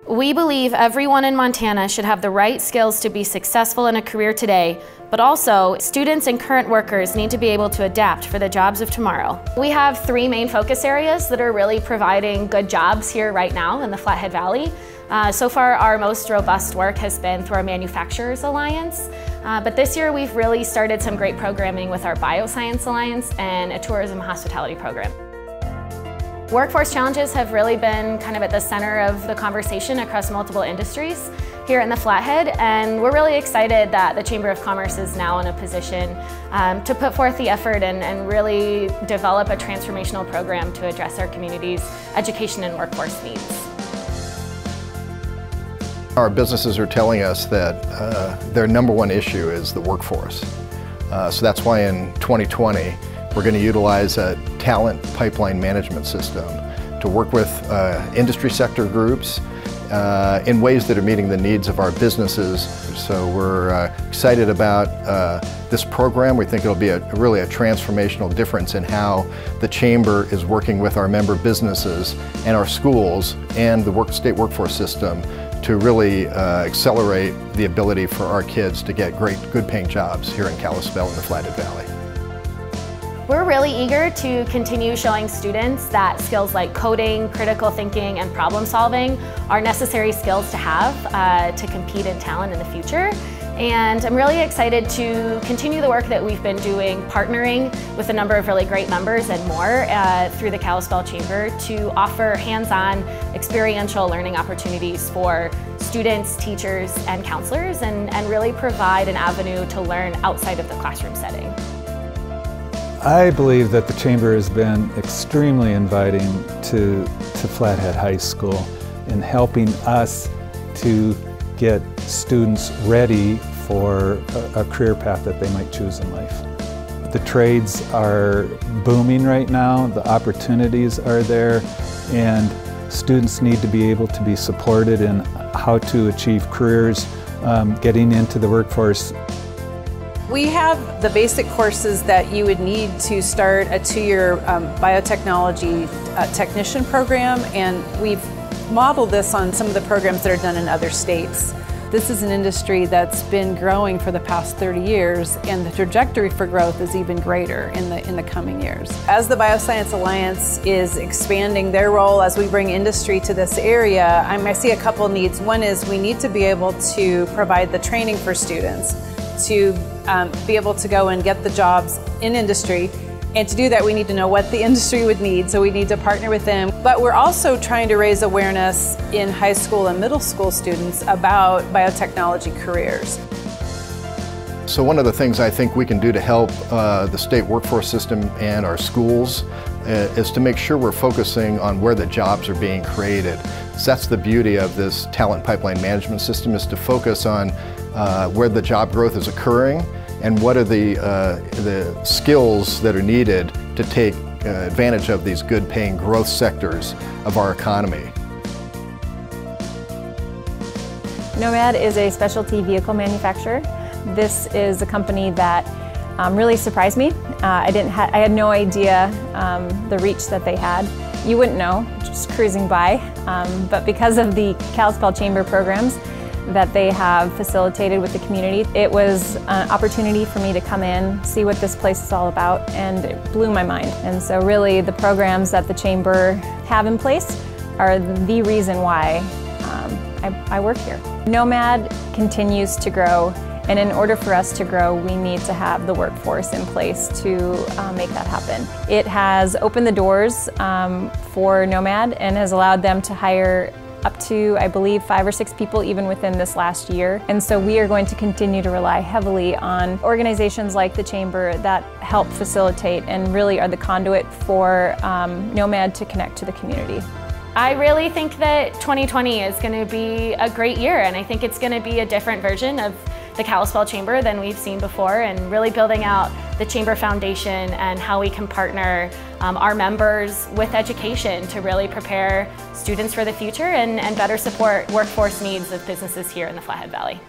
We believe everyone in Montana should have the right skills to be successful in a career today, but also students and current workers need to be able to adapt for the jobs of tomorrow. We have three main focus areas that are really providing good jobs here right now in the Flathead Valley. So far, our most robust work has been through our Manufacturers Alliance, but this year we've really started some great programming with our Bioscience Alliance and a tourism hospitality program. Workforce challenges have really been kind of at the center of the conversation across multiple industries here in the Flathead, and we're really excited that the Chamber of Commerce is now in a position to put forth the effort and really develop a transformational program to address our community's education and workforce needs. Our businesses are telling us that their number one issue is the workforce. So that's why in 2020, we're going to utilize a talent pipeline management system to work with industry sector groups in ways that are meeting the needs of our businesses. So we're excited about this program. We think it'll be really a transformational difference in how the Chamber is working with our member businesses and our schools and the state workforce system to really accelerate the ability for our kids to get great, good-paying jobs here in Kalispell and the Flathead Valley. We're really eager to continue showing students that skills like coding, critical thinking, and problem solving are necessary skills to have to compete in talent in the future. And I'm really excited to continue the work that we've been doing, partnering with a number of really great members and more through the Kalispell Chamber to offer hands-on experiential learning opportunities for students, teachers, and counselors, and really provide an avenue to learn outside of the classroom setting. I believe that the Chamber has been extremely inviting to Flathead High School in helping us to get students ready for a career path that they might choose in life. The trades are booming right now, the opportunities are there, and students need to be able to be supported in how to achieve careers, getting into the workforce. We have the basic courses that you would need to start a two-year biotechnology technician program, and we've modeled this on some of the programs that are done in other states. This is an industry that's been growing for the past 30 years, and the trajectory for growth is even greater in the coming years. As the Bioscience Alliance is expanding their role as we bring industry to this area, I see a couple needs. One is we need to be able to provide the training for students to be able to go and get the jobs in industry. And to do that, we need to know what the industry would need, so we need to partner with them. But we're also trying to raise awareness in high school and middle school students about biotechnology careers. So one of the things I think we can do to help the state workforce system and our schools is to make sure we're focusing on where the jobs are being created. So that's the beauty of this talent pipeline management system, is to focus on where the job growth is occurring and what are the skills that are needed to take advantage of these good paying growth sectors of our economy. Nomad is a specialty vehicle manufacturer. This is a company that really surprised me. I had no idea the reach that they had. You wouldn't know, just cruising by, but because of the Kalispell Chamber programs that they have facilitated with the community, it was an opportunity for me to come in, see what this place is all about, and it blew my mind. And so really the programs that the Chamber have in place are the reason why I work here. Nomad continues to grow, and in order for us to grow, we need to have the workforce in place to make that happen. It has opened the doors for Nomad and has allowed them to hire up to, I believe, 5 or 6 people even within this last year. And so we are going to continue to rely heavily on organizations like the Chamber that help facilitate and really are the conduit for Nomad to connect to the community. I really think that 2020 is going to be a great year, and I think it's going to be a different version of the Kalispell Chamber than we've seen before, and really building out the Chamber Foundation and how we can partner our members with education to really prepare students for the future and better support workforce needs of businesses here in the Flathead Valley.